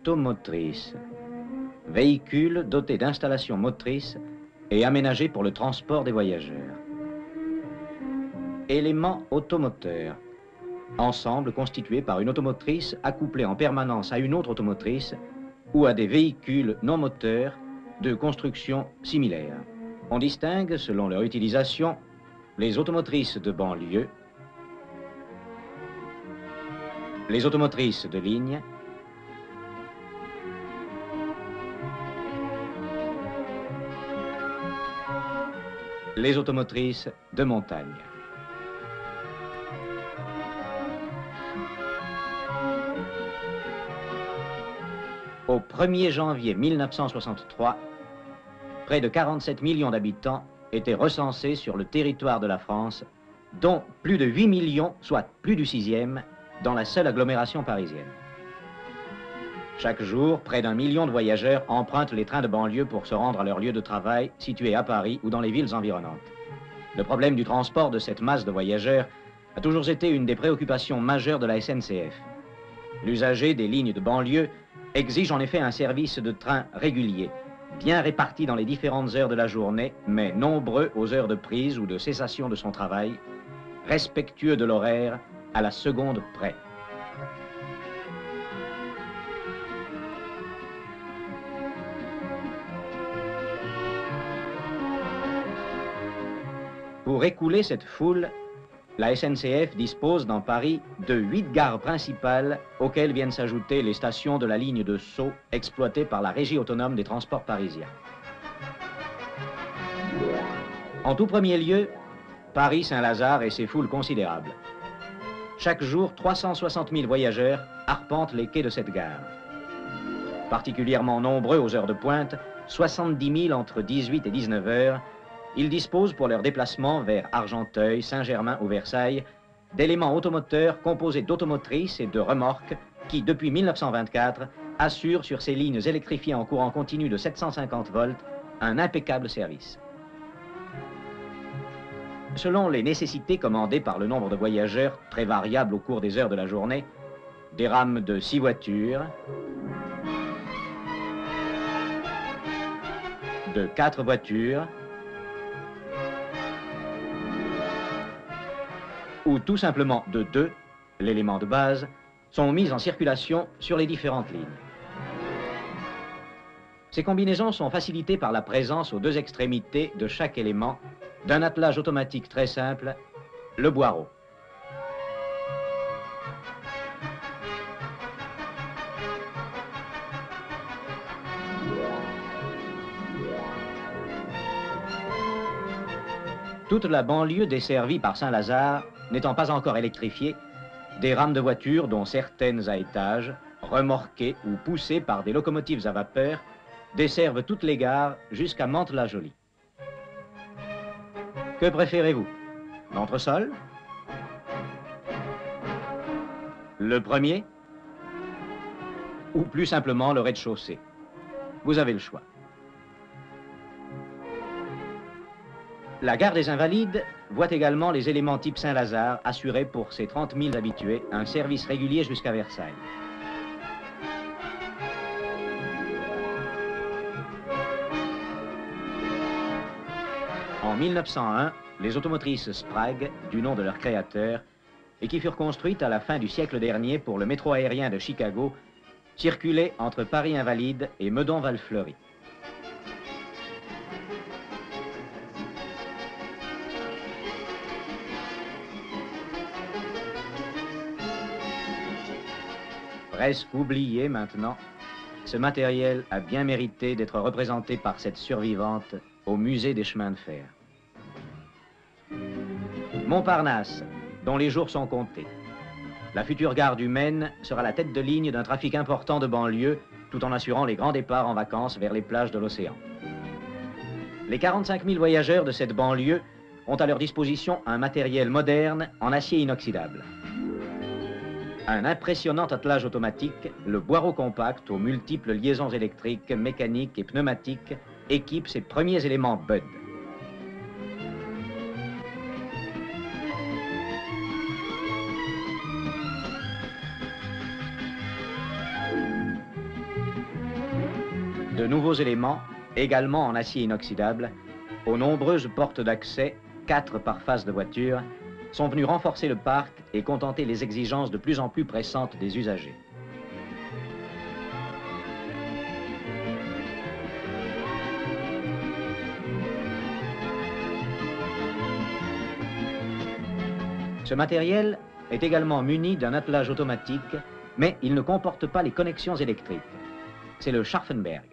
automotrice. Véhicule doté d'installations motrices et aménagé pour le transport des voyageurs. Éléments automoteurs. Ensemble constitué par une automotrice accouplée en permanence à une autre automotrice ou à des véhicules non moteurs de construction similaire. On distingue, selon leur utilisation, les automotrices de banlieue, les automotrices de ligne, les automotrices de montagne. Au 1er janvier 1963, près de 47 millions d'habitants étaient recensés sur le territoire de la France, dont plus de 8 millions, soit plus du 6e, dans la seule agglomération parisienne. Chaque jour, près d'1 million de voyageurs empruntent les trains de banlieue pour se rendre à leur lieu de travail, situé à Paris ou dans les villes environnantes. Le problème du transport de cette masse de voyageurs a toujours été une des préoccupations majeures de la SNCF. L'usager des lignes de banlieue exige en effet un service de train régulier, bien réparti dans les différentes heures de la journée, mais nombreux aux heures de prise ou de cessation de son travail, respectueux de l'horaire à la seconde près. Pour écouler cette foule, la SNCF dispose dans Paris de 8 gares principales auxquelles viennent s'ajouter les stations de la ligne de Sceaux exploitées par la Régie autonome des transports parisiens. En tout premier lieu, Paris-Saint-Lazare et ses foules considérables. Chaque jour, 360 000 voyageurs arpentent les quais de cette gare. Particulièrement nombreux aux heures de pointe, 70 000 entre 18 et 19 heures, ils disposent pour leur déplacement vers Argenteuil, Saint-Germain ou Versailles d'éléments automoteurs composés d'automotrices et de remorques qui, depuis 1924, assurent sur ces lignes électrifiées en courant continu de 750 volts un impeccable service. Selon les nécessités commandées par le nombre de voyageurs, très variables au cours des heures de la journée, des rames de 6 voitures, de 4 voitures, ou tout simplement de 2, l'élément de base, sont mises en circulation sur les différentes lignes. Ces combinaisons sont facilitées par la présence aux 2 extrémités de chaque élément d'un attelage automatique très simple, le boireau. Toute la banlieue desservie par Saint-Lazare n'étant pas encore électrifiée, des rames de voitures, dont certaines à étages, remorquées ou poussées par des locomotives à vapeur, desservent toutes les gares jusqu'à Mantes-la-Jolie. Que préférez-vous? L'entresol? Le premier? Ou plus simplement le rez-de-chaussée? Vous avez le choix. La gare des Invalides voit également les éléments type Saint-Lazare assurer pour ses 30 000 habitués un service régulier jusqu'à Versailles. En 1901, les automotrices Sprague, du nom de leur créateur, et qui furent construites à la fin du siècle dernier pour le métro aérien de Chicago, circulaient entre Paris-Invalides et Meudon-Val-Fleury. Presque oublié maintenant, ce matériel a bien mérité d'être représenté par cette survivante au musée des chemins de fer. Montparnasse, dont les jours sont comptés. La future gare du Maine sera la tête de ligne d'un trafic important de banlieue, tout en assurant les grands départs en vacances vers les plages de l'océan. Les 45 000 voyageurs de cette banlieue ont à leur disposition un matériel moderne en acier inoxydable. Un impressionnant attelage automatique, le boireau compact aux multiples liaisons électriques, mécaniques et pneumatiques équipe ses premiers éléments Budd. De nouveaux éléments, également en acier inoxydable, aux nombreuses portes d'accès, 4 par face de voiture, sont venus renforcer le parc et contenter les exigences de plus en plus pressantes des usagers. Ce matériel est également muni d'un attelage automatique, mais il ne comporte pas les connexions électriques. C'est le Scharfenberg.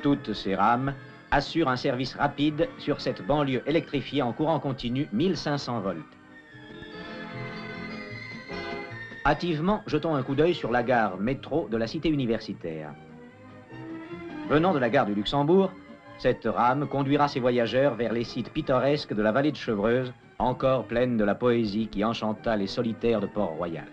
Toutes ces rames assurent un service rapide sur cette banlieue électrifiée en courant continu 1500 volts. Hâtivement, jetons un coup d'œil sur la gare métro de la cité universitaire. Venant de la gare du Luxembourg, cette rame conduira ses voyageurs vers les sites pittoresques de la vallée de Chevreuse, encore pleine de la poésie qui enchanta les solitaires de Port-Royal.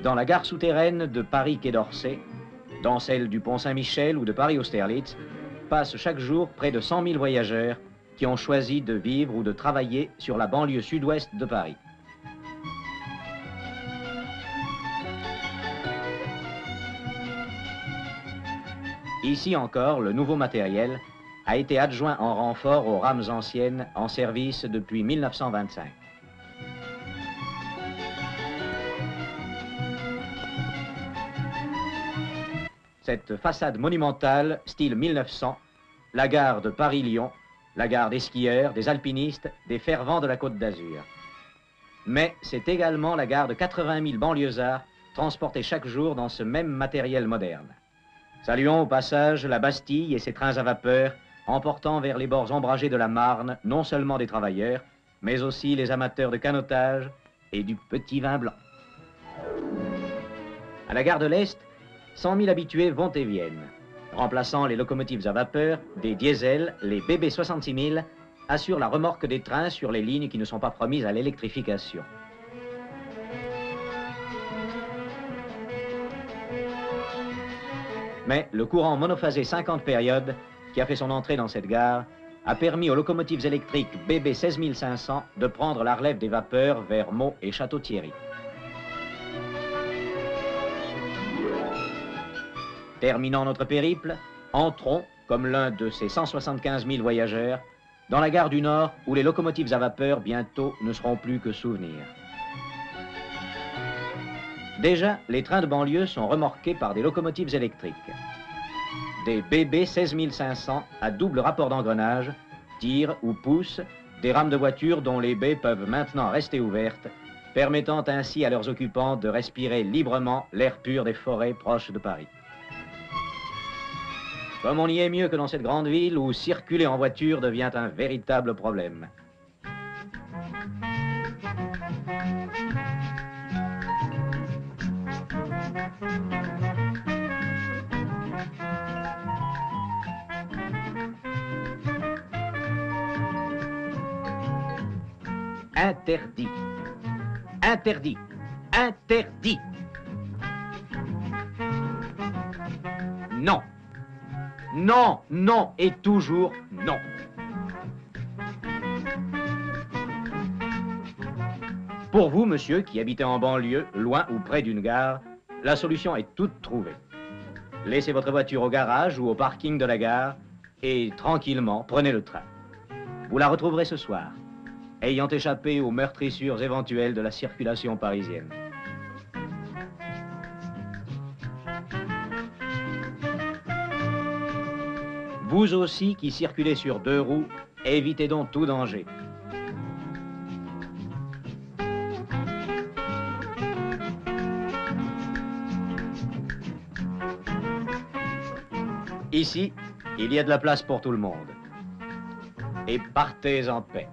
Dans la gare souterraine de Paris-Quai d'Orsay, dans celle du Pont-Saint-Michel ou de Paris-Austerlitz, passent chaque jour près de 100 000 voyageurs qui ont choisi de vivre ou de travailler sur la banlieue sud-ouest de Paris. Ici encore, le nouveau matériel a été adjoint en renfort aux rames anciennes en service depuis 1925. Cette façade monumentale, style 1900, la gare de Paris-Lyon, la gare des skieurs, des alpinistes, des fervents de la Côte d'Azur. Mais c'est également la gare de 80 000 banlieusards transportés chaque jour dans ce même matériel moderne. Saluons au passage la Bastille et ses trains à vapeur, emportant vers les bords ombragés de la Marne non seulement des travailleurs, mais aussi les amateurs de canotage et du petit vin blanc. À la gare de l'Est, 100 000 habitués vont et viennent. Remplaçant les locomotives à vapeur, des diesels, les BB 66 000 assurent la remorque des trains sur les lignes qui ne sont pas promises à l'électrification. Mais le courant monophasé 50 périodes, qui a fait son entrée dans cette gare, a permis aux locomotives électriques BB 16500 de prendre la relève des vapeurs vers Meaux et Château-Thierry. Terminant notre périple, entrons, comme l'un de ces 175 000 voyageurs, dans la gare du Nord où les locomotives à vapeur bientôt ne seront plus que souvenirs. Déjà, les trains de banlieue sont remorqués par des locomotives électriques. Des BB 16500 à double rapport d'engrenage tirent ou poussent des rames de voitures dont les baies peuvent maintenant rester ouvertes, permettant ainsi à leurs occupants de respirer librement l'air pur des forêts proches de Paris. Comme on y est mieux que dans cette grande ville où circuler en voiture devient un véritable problème. Interdit. Interdit. Interdit. Non. Non, non et toujours non. Pour vous, monsieur, qui habitez en banlieue, loin ou près d'une gare, la solution est toute trouvée. Laissez votre voiture au garage ou au parking de la gare et tranquillement, prenez le train. Vous la retrouverez ce soir, ayant échappé aux meurtrissures éventuelles de la circulation parisienne. Vous aussi qui circulez sur 2 roues, évitez donc tout danger. Ici, il y a de la place pour tout le monde. Et partez en paix.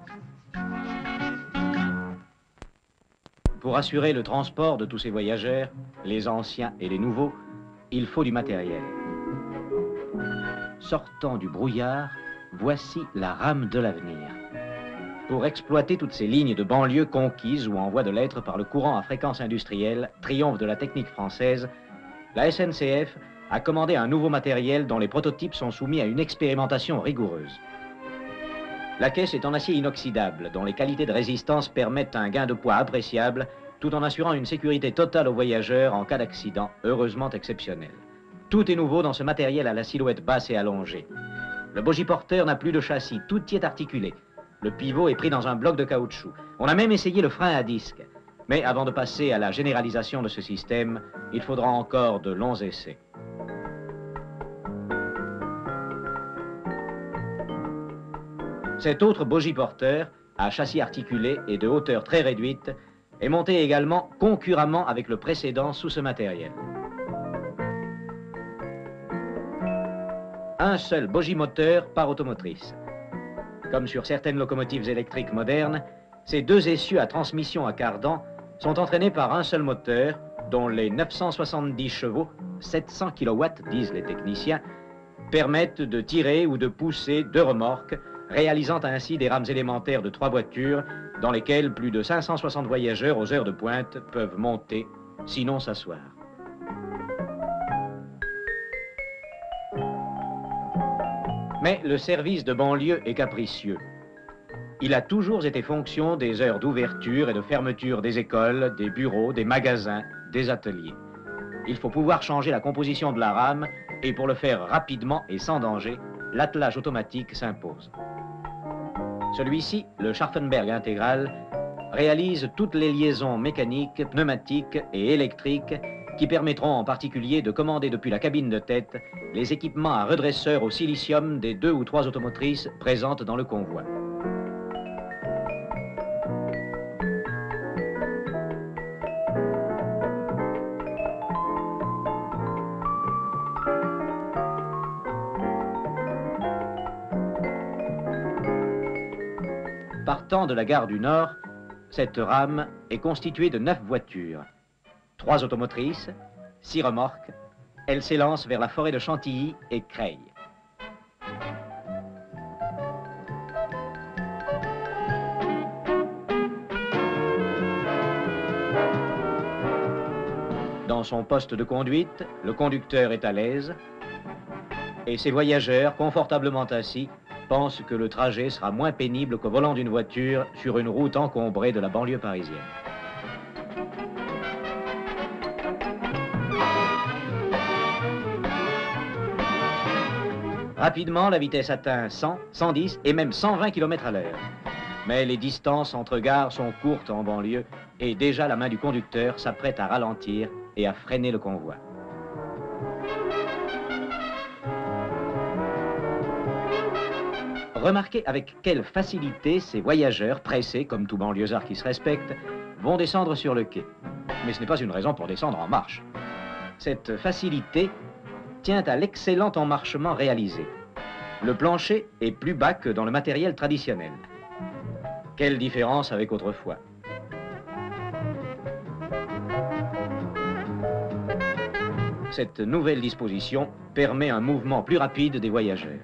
Pour assurer le transport de tous ces voyageurs, les anciens et les nouveaux, il faut du matériel. Sortant du brouillard, voici la rame de l'avenir. Pour exploiter toutes ces lignes de banlieue conquises ou en voie de l'être par le courant à fréquence industrielle, triomphe de la technique française, la SNCF a commandé un nouveau matériel dont les prototypes sont soumis à une expérimentation rigoureuse. La caisse est en acier inoxydable, dont les qualités de résistance permettent un gain de poids appréciable, tout en assurant une sécurité totale aux voyageurs en cas d'accident, heureusement exceptionnel. Tout est nouveau dans ce matériel à la silhouette basse et allongée. Le bogie-porteur n'a plus de châssis, tout y est articulé. Le pivot est pris dans un bloc de caoutchouc. On a même essayé le frein à disque. Mais avant de passer à la généralisation de ce système, il faudra encore de longs essais. Cet autre bogie-porteur, à châssis articulé et de hauteur très réduite, est monté également concurremment avec le précédent sous ce matériel. Un seul bogie-moteur par automotrice. Comme sur certaines locomotives électriques modernes, ces deux essieux à transmission à cardan sont entraînés par un seul moteur, dont les 970 chevaux, 700 kW, disent les techniciens, permettent de tirer ou de pousser deux remorques, réalisant ainsi des rames élémentaires de 3 voitures dans lesquelles plus de 560 voyageurs aux heures de pointe peuvent monter, sinon s'asseoir. Mais le service de banlieue est capricieux. Il a toujours été fonction des heures d'ouverture et de fermeture des écoles, des bureaux, des magasins, des ateliers. Il faut pouvoir changer la composition de la rame et pour le faire rapidement et sans danger, l'attelage automatique s'impose. Celui-ci, le Scharfenberg intégral, réalise toutes les liaisons mécaniques, pneumatiques et électriques qui permettront en particulier de commander depuis la cabine de tête les équipements à redresseur au silicium des 2 ou 3 automotrices présentes dans le convoi. Partant de la gare du Nord, cette rame est constituée de 9 voitures. 3 automotrices, 6 remorques. Elle s'élance vers la forêt de Chantilly et Creil. Dans son poste de conduite, le conducteur est à l'aise et ses voyageurs, confortablement assis, pensent que le trajet sera moins pénible qu'au volant d'une voiture sur une route encombrée de la banlieue parisienne. Rapidement, la vitesse atteint 100, 110 et même 120 km à l'heure. Mais les distances entre gares sont courtes en banlieue et déjà la main du conducteur s'apprête à ralentir et à freiner le convoi. Remarquez avec quelle facilité ces voyageurs, pressés comme tout banlieusard qui se respecte, vont descendre sur le quai. Mais ce n'est pas une raison pour descendre en marche. Cette facilité tient à l'excellent emmarchement réalisé. Le plancher est plus bas que dans le matériel traditionnel. Quelle différence avec autrefois. Cette nouvelle disposition permet un mouvement plus rapide des voyageurs.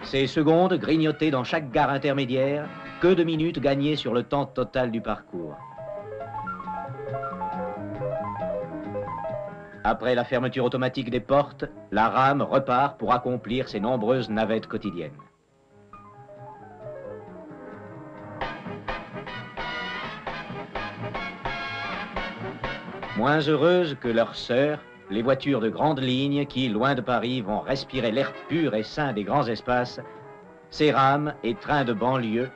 Ces secondes grignotées dans chaque gare intermédiaire, que de minutes gagnées sur le temps total du parcours. Après la fermeture automatique des portes, la rame repart pour accomplir ses nombreuses navettes quotidiennes. Moins heureuses que leurs sœurs, les voitures de grande ligne qui, loin de Paris, vont respirer l'air pur et sain des grands espaces, ces rames et trains de banlieue,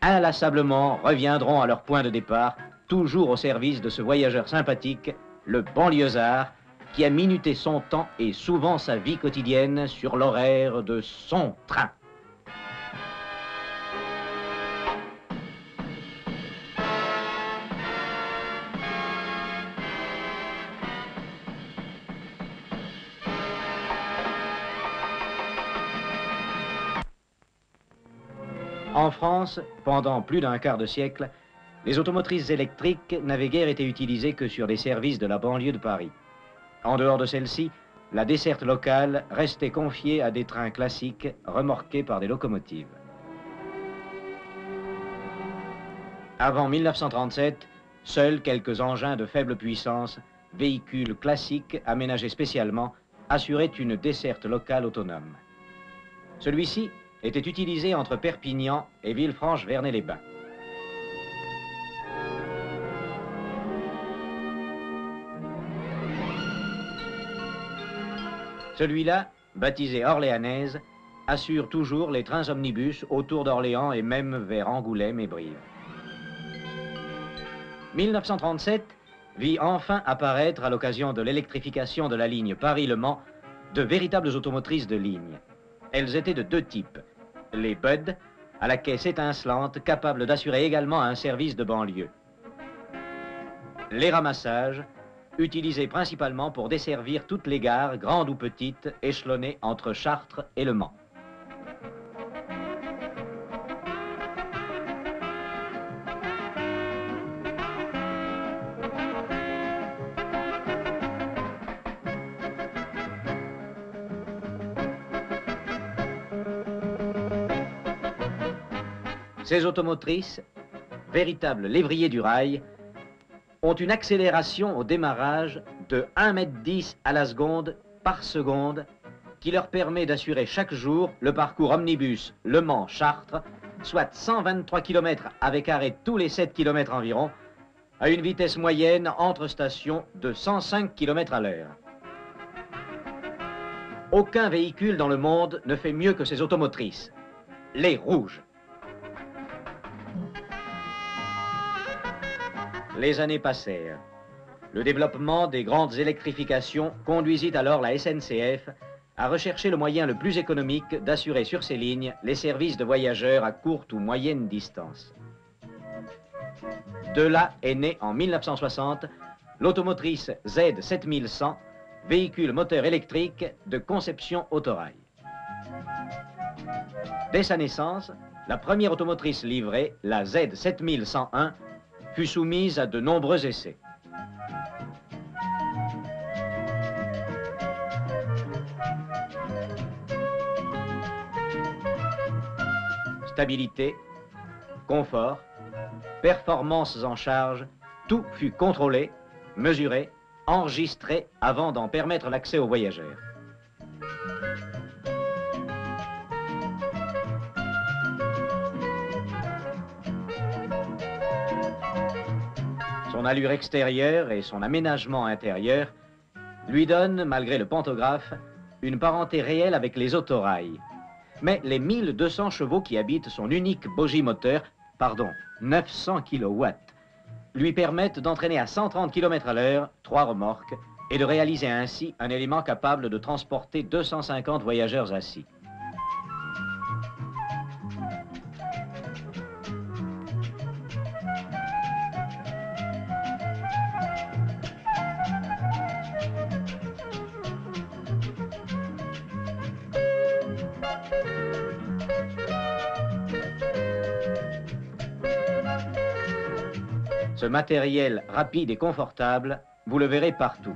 inlassablement reviendront à leur point de départ, toujours au service de ce voyageur sympathique, le banlieusard, qui a minuté son temps et souvent sa vie quotidienne sur l'horaire de son train. En France, pendant plus d'un quart de siècle, les automotrices électriques n'avaient guère été utilisées que sur des services de la banlieue de Paris. En dehors de celle-ci, la desserte locale restait confiée à des trains classiques remorqués par des locomotives. Avant 1937, seuls quelques engins de faible puissance véhicule classique aménagé spécialement, assurait une desserte locale autonome. Celui-ci était utilisé entre Perpignan et Villefranche-Vernay-les-Bains. Celui-là, baptisé Orléanaise, assure toujours les trains omnibus autour d'Orléans et même vers Angoulême et Brive. 1937 vit enfin apparaître, à l'occasion de l'électrification de la ligne Paris-Le Mans, de véritables automotrices de ligne. Elles étaient de deux types. Les Budd, à la caisse étincelante, capables d'assurer également un service de banlieue. Les ramassages, utilisés principalement pour desservir toutes les gares, grandes ou petites, échelonnées entre Chartres et Le Mans. Ces automotrices, véritables lévriers du rail, ont une accélération au démarrage de 1,10 m à la seconde par seconde qui leur permet d'assurer chaque jour le parcours omnibus Le Mans-Chartres, soit 123 km avec arrêt tous les 7 km environ, à une vitesse moyenne entre stations de 105 km à l'heure. Aucun véhicule dans le monde ne fait mieux que ces automotrices, les rouges. Les années passèrent. Le développement des grandes électrifications conduisit alors la SNCF à rechercher le moyen le plus économique d'assurer sur ces lignes les services de voyageurs à courte ou moyenne distance. De là est née en 1960 l'automotrice Z7100, véhicule moteur électrique de conception Autorail. Dès sa naissance, la première automotrice livrée, la Z7101, fut soumise à de nombreux essais. Stabilité, confort, performances en charge, tout fut contrôlé, mesuré, enregistré avant d'en permettre l'accès aux voyageurs. Son allure extérieure et son aménagement intérieur lui donnent, malgré le pantographe, une parenté réelle avec les autorails. Mais les 1200 chevaux qui habitent son unique bogie moteur, 900 kW, lui permettent d'entraîner à 130 km à l'heure 3 remorques et de réaliser ainsi un élément capable de transporter 250 voyageurs assis. Ce matériel rapide et confortable, vous le verrez partout.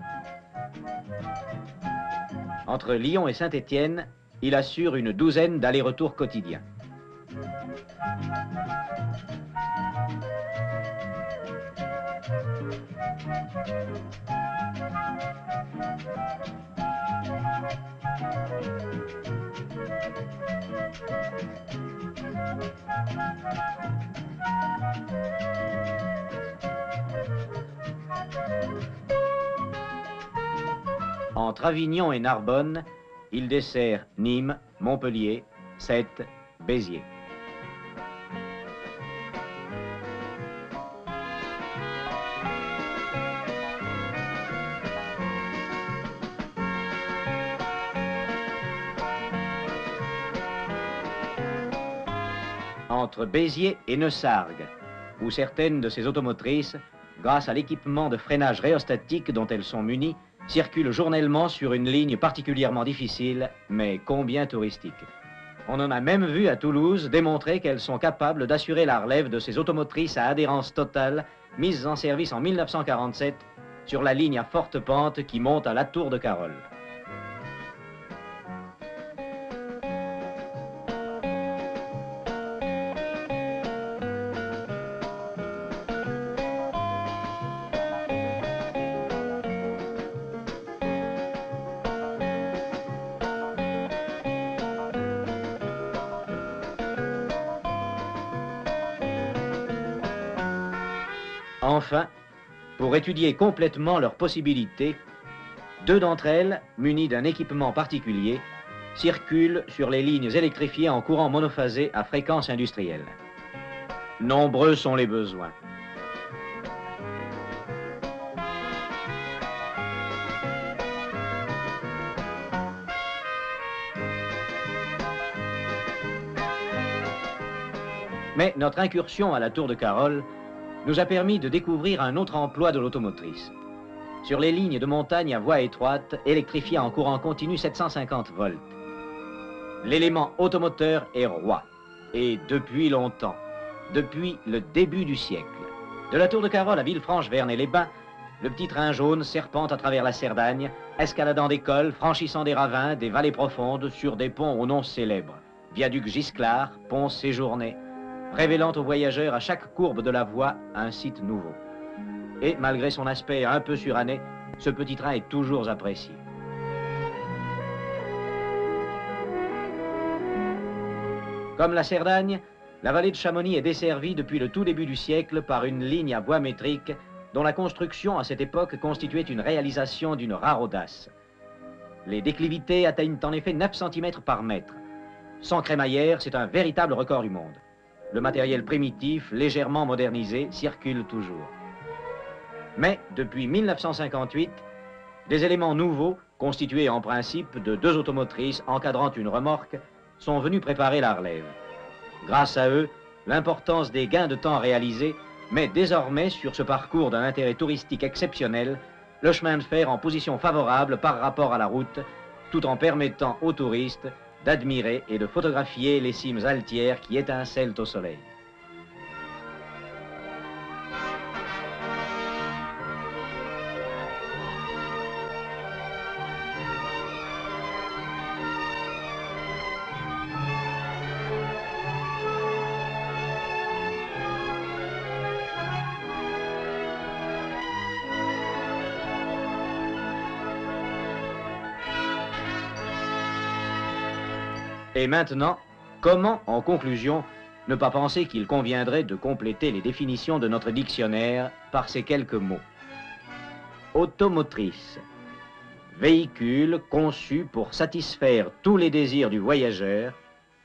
Entre Lyon et Saint-Étienne, il assure une douzaine d'allers-retours quotidiens. Entre Avignon et Narbonne, il dessert Nîmes, Montpellier, Sète, Béziers. Entre Béziers et Neussargues, où certaines de ces automotrices, grâce à l'équipement de freinage rhéostatique dont elles sont munies, circulent journellement sur une ligne particulièrement difficile, mais combien touristique. On en a même vu à Toulouse démontrer qu'elles sont capables d'assurer la relève de ces automotrices à adhérence totale, mises en service en 1947 sur la ligne à forte pente qui monte à la Tour de Carol. Enfin, pour étudier complètement leurs possibilités, 2 d'entre elles, munies d'un équipement particulier, circulent sur les lignes électrifiées en courant monophasé à fréquence industrielle. Nombreux sont les besoins. Mais notre incursion à la Tour de Carol nous a permis de découvrir un autre emploi de l'automotrice. Sur les lignes de montagne à voie étroite, électrifiées en courant continu 750 volts. L'élément automoteur est roi, et depuis longtemps, depuis le début du siècle. De la Tour de Carol à Villefranche-Vernay-les-Bains, le petit train jaune serpente à travers la Cerdagne, escaladant des cols, franchissant des ravins, des vallées profondes, sur des ponts aux noms célèbres. Viaduc Gisclar, pont Séjourné, révélant aux voyageurs à chaque courbe de la voie un site nouveau. Et malgré son aspect un peu suranné, ce petit train est toujours apprécié. Comme la Cerdagne, la vallée de Chamonix est desservie depuis le tout début du siècle par une ligne à voie métrique dont la construction à cette époque constituait une réalisation d'une rare audace. Les déclivités atteignent en effet 9 cm par mètre. Sans crémaillère, c'est un véritable record du monde. Le matériel primitif, légèrement modernisé, circule toujours. Mais depuis 1958, des éléments nouveaux, constitués en principe de 2 automotrices encadrant une remorque, sont venus préparer la relève. Grâce à eux, l'importance des gains de temps réalisés met désormais sur ce parcours d'un intérêt touristique exceptionnel le chemin de fer en position favorable par rapport à la route, tout en permettant aux touristes d'admirer et de photographier les cimes altières qui étincellent au soleil. Et maintenant, comment, en conclusion, ne pas penser qu'il conviendrait de compléter les définitions de notre dictionnaire par ces quelques mots. Automotrice, véhicule conçu pour satisfaire tous les désirs du voyageur,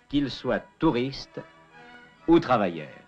qu'il soit touriste ou travailleur.